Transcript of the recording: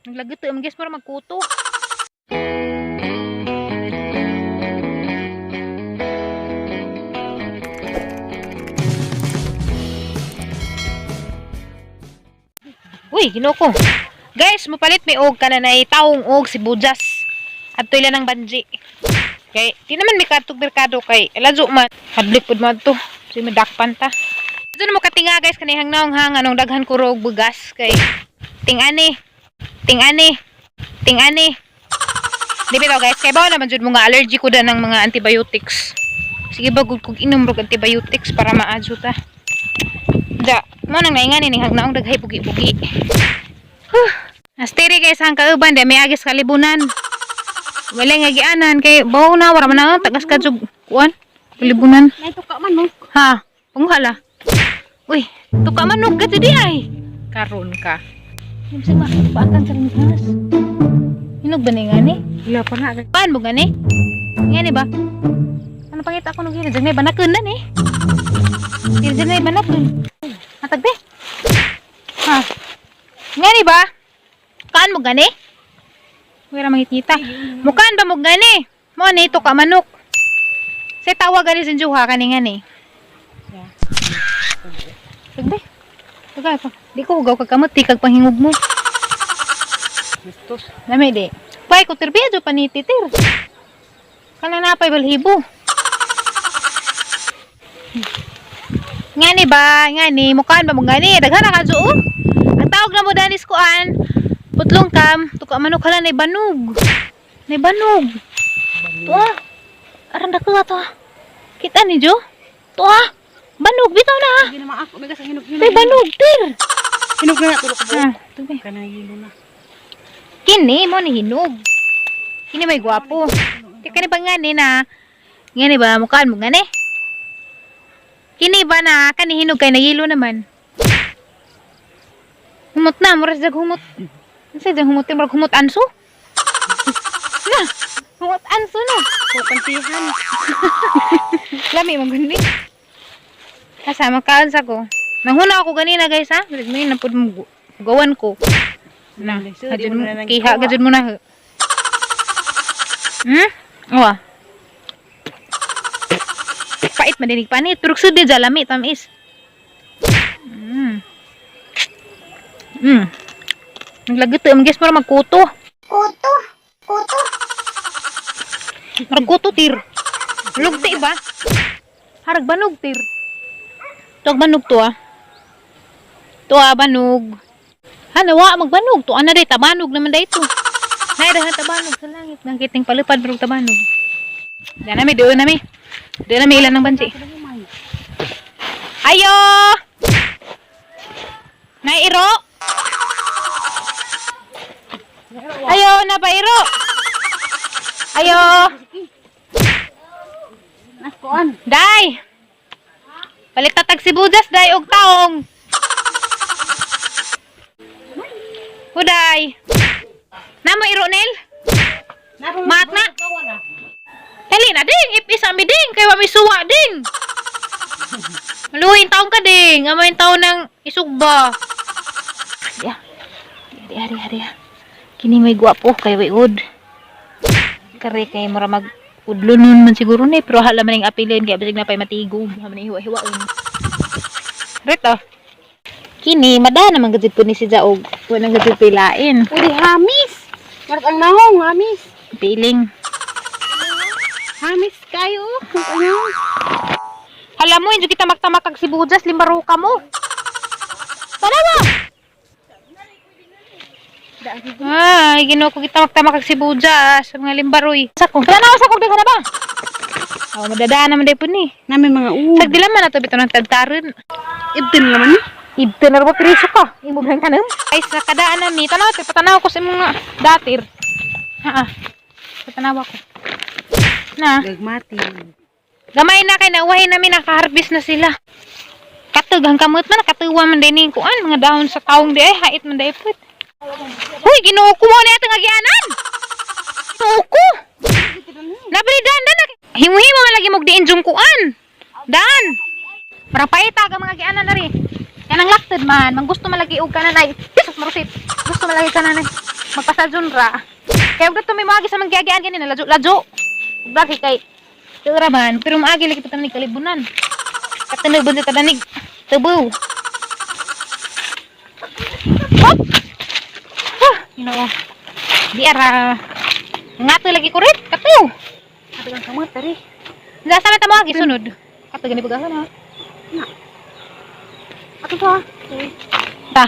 Naglagot ang guys para magkuto. Uy, ginoko. Guys, mapalit may og ka na taong og si Bujas. At ila ng banji. Kay, di naman may katog merkado kay alazo man. Hadlik pud man to. Si madakpan ta. Ito na mo katinga guys, kanihang naong hang anong daghan ko rog bugas kay ting-ani. Di bitaw guys, kay bawa naman jud mo nga allergy ko da ng mga antibiotics. Sige ba gud kog inom rog antibiotics para maadyo ta. Da, mo nang naingan ni hang naong daghay bugi-bugi. Asteri guys ang kauban di may agis kalibunan. Wala nga gianan kay bawo na wala man na tagas ka jug kuan kalibunan. Nay tuka manok. Ha, panghala. Uy, tuka manok ka di ay. Karon ka. Kasi maakang sa ringas. Hinog ba ni ngani? Wala pa na. Paan mo gani? Ngani ba? Ano pangita ko nung gini? Diyan may banakon na ni. Diyan may banakon. Matag be. Ha? Ngani ba? Kaan mo gani? Wala mangitita. Mukaan ba mo gani? Mo ni tuka manok. Say tawag gani sa juha kani ngani. Tagbe. Tagay pa. Di ko hugaw kag kamot, kag panghingog mo. Gustos. Nami di. Pay ko terbiado pa ni titir. Kana napay balhibo. Ngani ba? Ngani mukaan ba mo ngani? Daghan na ka joo. Ang tawag na mo danis kuan. Putlong kam, tuka manok hala nay banog. Nay banog. Tuwa. Aran dako to. Kita ni jo? Tuwa. Banog bitaw na. Hindi naman ako may kasang hinog-hinog. Tay banog tir. Hinog na tulog ko po. Tugbe. Kanang hilo na. Kini mo ni hinog. Kini may gwapo. Kani ba ngani na? Ngani ba mukaan mo ngani? Kini ba na kani hinog kay nagilo naman? Humot na, muras dag humot. Unsa dag humot, marag humot anso? Na, humot anso no. Kupantihan. Lami man gani. Kasama kaan sa ko. Nanghuna ako ganina guys ha. May napud mo gawan ko. Na, hadyon mo kiha gadyon mo na. Owa. Pait man dinig panit, pero sud di jalami tamis. Naglagot to, guys para magkuto. Kuto. Magkuto tir. Lugti ba? Harag banog tir. Tuwag banog to ah. Tuwa banog. Hanawa magbanog. Tuwa na day tabanog naman day ito. Nairahan tabanog sa langit. Nangkiting palipad pero tabanog. Diyan nami, doon nami. Doon nami ilan ng bansi. Ayo! Nairo! Ayo, napairo! Ayo! Nakuan. Day! Palit tatag si Bujas, day, og taong. Huday. Namo iro, Nel? Mat na. Dali na, ding. Ipis ami, ding. Kaya wami suwa, ding. Maluhin taong ka, ding. Amayin taong ng isugba. Hari. Kini may guwapo, kay waiud. Kare kay mura mag udlunon man siguro ni, pero hala man yung apilin, kaya basig na pa'y matigog. Haman yung hiwa-hiwaon. Rito. Kini, madahan naman gajit po ni si Jaog. Walang gajit pilain. Uli hamis. Marat ang nahong hamis. Piling. Hamis kayo. Ano? Hala mo, hindi kita magtamakag si Bujas, limbaro ka mo. Tanawa! Ay, ginawa ko kita magtamakag si Bujas, sa mga limbaroy. Sako. Tanawa sa kong na ba? Oh, madadaan naman din po ni. Namin mga Sagdilan man na ito, bito ng tagtaran. Ibtin naman ni. Ibtin na rin po, priso ka. Imog lang tanong. Ay, sa kadaan na ni. Tanawa, patanawa ko sa mga datir. Patanawa ko. Na. Gagmati. Gamay na kay nauwahin namin, naka-harvest na sila. Katug, ang kamot man, nakatuwa man din yung kuan. Mga dahon sa taong di ay, hait man di po. Uy, ginuko mo na itong agyanan. Ginuko. Nabali dan. Himu-himu nga lagi mong diin yung kuan. Dan. Parang paita ka mga agyanan na rin. Yan ang laktad man. Mang gusto malagi og kananay. Pisos marusit. Gusto malagi kananay. magpasadyon ra. Kaya huwag may maagi sa manggiagian ganyan, lajo. Bagay kay, tura man, pero maagi lagi ito kalibunan. Katinubon sa tanig, tubo. Hop! Ginoo. Di ara. Ngato lagi ko rin. Kato. Kato kang kamot, tari. Nasa na tamo agi sunod. Kato gani pagahon ha. Ato to ha. Ta.